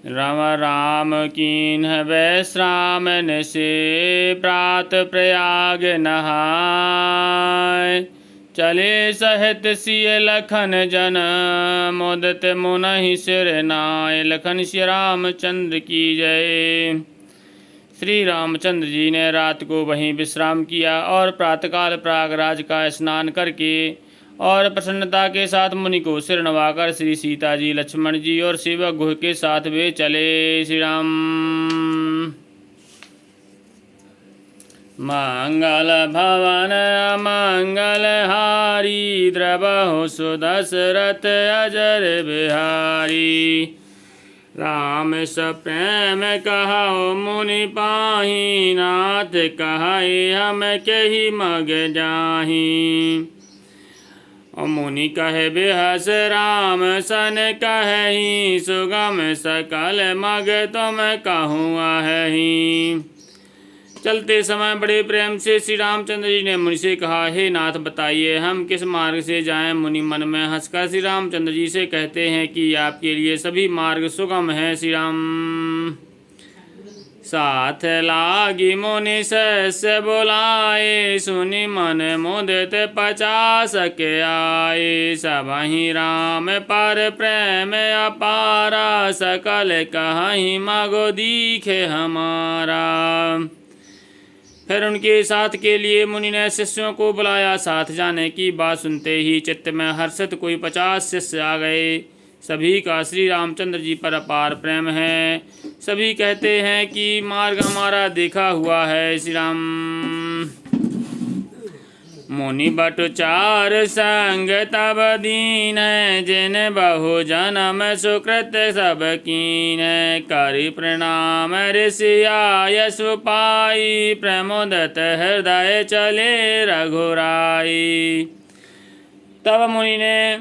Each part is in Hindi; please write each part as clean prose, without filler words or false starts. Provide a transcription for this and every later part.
राम राम कीन्ह वैश्रामन से प्रात प्रयाग नहाय। चले सहित सिय लखन जन मोदत मुनहि सिर नाय। लखन श्री रामचंद्र की जय। श्री रामचंद्र जी ने रात को वहीं विश्राम किया और प्रातःकाल प्रयागराज का स्नान करके और प्रसन्नता के साथ मुनि को सिर नवाकर श्री सीता जी, लक्ष्मण जी और सेवक गुह के साथ वे चले। श्री राम। मंगल भवन मंगल हारी द्रवहु सुदशरथ अजर बिहारी। राम सप्रेम कहो मुनि पाही। नाथ कहे हम कही मग जाही। मुनि कहे बेहस राम सन कही। सुगम सकल मग तुम कहूँ आहही। चलते समय बड़े प्रेम से श्री रामचंद्र जी ने मुनि से कहा, हे नाथ बताइए हम किस मार्ग से जाएं। मुनि मन में हंसकर श्री रामचंद्र जी से कहते हैं कि आपके लिए सभी मार्ग सुगम हैं। श्री राम। साथ लागी मुनि से बुलाए। सुनि मन मुदित 50 के आए। सबहि राम पर प्रेम अपारा। सकल कहीं मगो दीखे हमारा। फिर उनके साथ के लिए मुनि ने शिष्यों को बुलाया। साथ जाने की बात सुनते ही चित्त में हर्षित कोई 50 शिष्य आ गए। सभी का श्री रामचंद्र जी पर अपार प्रेम है। सभी कहते हैं कि मार्ग हमारा देखा हुआ है। श्री राम। मुनि बटु चार संग तब दीन। जिन बहु जन्म सुकृत सब कीन। करि प्रणाम ऋषि आयस पाई। प्रमोदत हृदय चले रघुराई। तब मुनि ने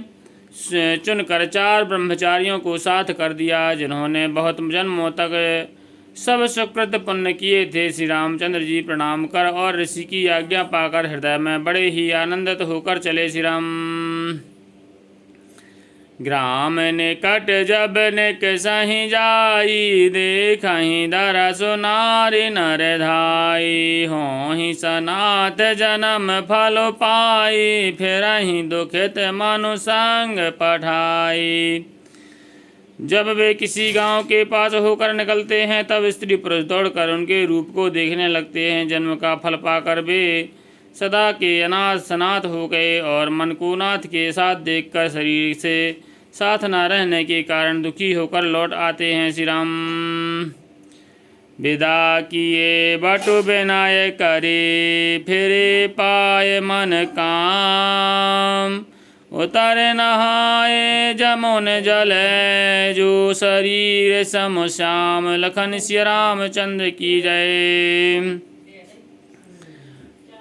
चुनकर 4 ब्रह्मचारियों को साथ कर दिया, जिन्होंने बहुत जन्मों तक सब सुकृत पुण्य किए थे। श्री रामचंद्र जी प्रणाम कर और ऋषि की आज्ञा पाकर हृदय में बड़े ही आनंदित होकर चले। श्री राम। ग्राम निकट जब निक सही जाई। देखहि दरसु नारी नर धाई। होहि सनाथ जन्म फल पाई। फिरहि दुखित मनु संग पठाई। जब वे किसी गांव के पास होकर निकलते हैं तब स्त्री पुरुष दौड़कर उनके रूप को देखने लगते हैं। जन्म का फल पाकर वे सदा के अनाथ सनाथ हो गए और मन को नाथ के साथ देखकर शरीर से साथ न रहने के कारण दुखी होकर लौट आते हैं। श्री राम। विदा किए बटु बिनाय करे। फिरे पाए मन काम। उतर नहाए जमुन जल। जो शरीर सम श्याम। लखन श्री रामचंद्र की जय।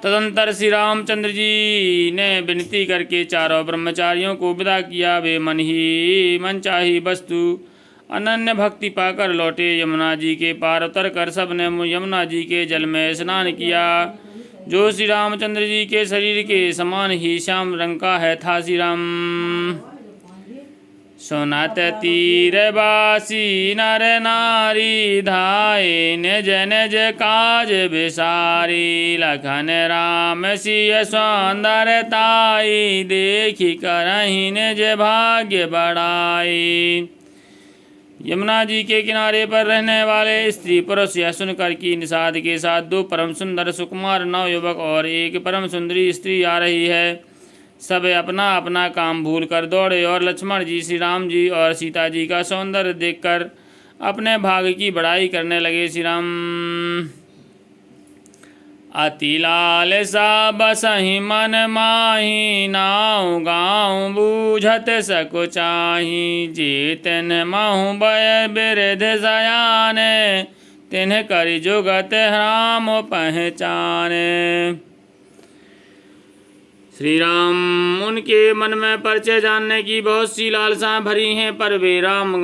तदंतर श्री रामचंद्र जी ने विनती करके चारों ब्रह्मचारियों को विदा किया। वे मन ही मन चाही वस्तु अनन्य भक्ति पाकर लौटे। यमुना जी के पार उतर कर सबने यमुना जी के जल में स्नान किया, जो श्री रामचंद्र जी के शरीर के समान ही श्याम रंग का है था। श्री राम। सुनत तीरवासी नर नारी। धाये निज निज काज बिसारी। लखन राम सिय सौंदर्यताई। देखी करहि निज भाग्य बढ़ाई। यमुना जी के किनारे पर रहने वाले स्त्री पुरुष यह सुनकर कि निषाद के साथ 2 परम सुंदर सुकुमार नवयुवक और एक परम सुंदरी स्त्री आ रही है, सब अपना अपना काम भूल कर दौड़े और लक्ष्मण जी, श्री राम जी और सीता जी का सौंदर्य देखकर अपने भाग्य की बड़ाई करने लगे। श्री राम। अति लाल सा बसहि मन माही। नाउ गाँव बूझत सकुचाही। जेतन महु बय बिरध सयाने। तिन्ह करि जुगत राम पहचाने। श्री राम। उनके मन में परिचय जानने की बहुत सी लालसाएं भरी हैं, पर वे राम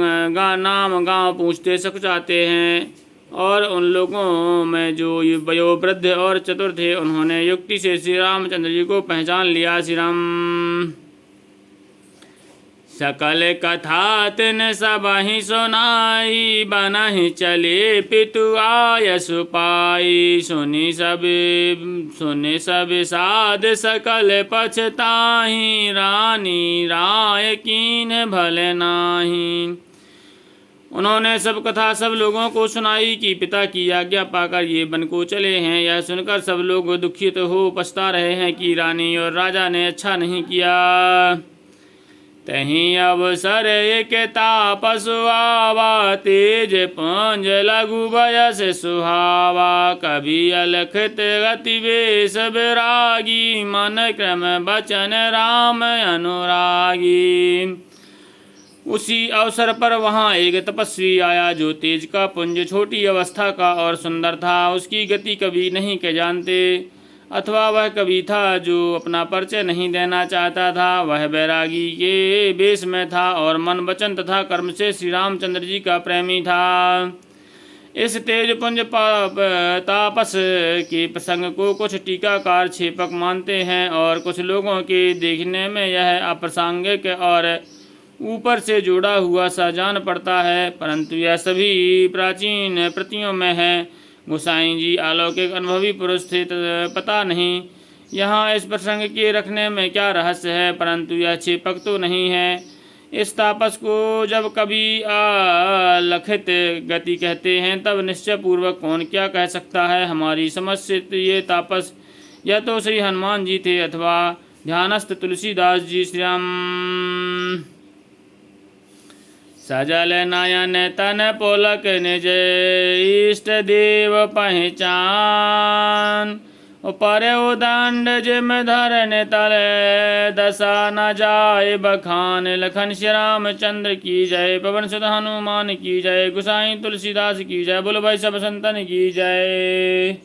नाम गाँव पूछते सकुचाते हैं। और उन लोगों में जो वयोवृद्ध और चतुर थे, उन्होंने युक्ति से श्री रामचंद्र जी को पहचान लिया। श्री राम। सकल कथा तिन सबहि सुनाई, बनहि चले पितु आयस पाई। सुनि सब साध सकल पछताहि, रानी राय कीन्ह भले नाही। उन्होंने सब कथा सब लोगों को सुनाई कि पिता की आज्ञा पाकर ये वन को चले हैं। यह सुनकर सब लोग दुखित हो पछता रहे हैं कि रानी और राजा ने अच्छा नहीं किया। तहीं अवसर एक तापस आवा, तेज पुंज लघु बयस सुहावा। कभी अलखित गति वेश विरागी, मन क्रम बचन राम अनुरागी। उसी अवसर पर वहाँ एक तपस्वी आया जो तेज का पुंज, छोटी अवस्था का और सुंदर था। उसकी गति कभी नहीं के जानते, अथवा वह कवि था जो अपना परिचय नहीं देना चाहता था। वह बैरागी के वेश में था और मन वचन तथा कर्म से श्री रामचंद्र जी का प्रेमी था। इस तेज पुंज तापस के प्रसंग को कुछ टीकाकार छेपक मानते हैं और कुछ लोगों के देखने में यह अप्रासंगिक और ऊपर से जोड़ा हुआ सा जान पड़ता है, परंतु यह सभी प्राचीन प्रतियों में है। गोसाई जी अलौकिक अनुभवी पुरुष थे, पता नहीं यहाँ इस प्रसंग के रखने में क्या रहस्य है, परंतु यह छेपक तो नहीं है। इस तापस को जब कभी अलखित गति कहते हैं तब निश्चय पूर्वक कौन क्या कह सकता है। हमारी समझ से ये तापस या तो श्री हनुमान जी थे अथवा ध्यानस्थ तुलसीदास जी। श्री राम सजल नयन तन पुलक निज, इष्ट देव पहचान। पर उदंड जिम धरन तल, दशा न जाय बखान। लखन श्री रामचंद्र की जय, पवन सुत हनुमान की जय। गोसाई तुलसीदास की जय, बोलो भाई सब संतन की जय।